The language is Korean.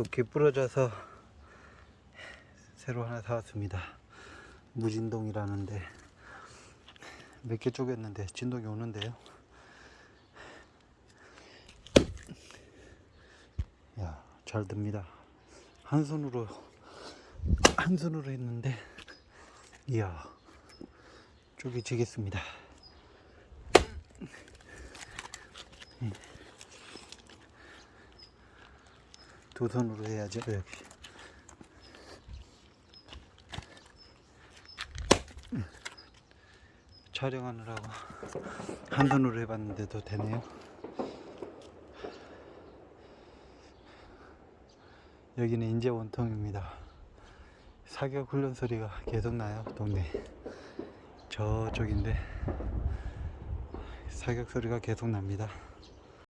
또 부러져서 새로 하나 사왔습니다. 무진동이라는데 몇 개 쪼갰는데 진동이 오는데요. 야, 잘 듭니다. 한 손으로 했는데 이야, 쪽이 지겠습니다. 두 손으로 해야죠. 여기 촬영하느라고 한 손으로 해봤는데도 되네요. 여기는 인제 원통입니다. 사격 훈련 소리가 계속 나요. 동네 저쪽인데 사격 소리가 계속 납니다.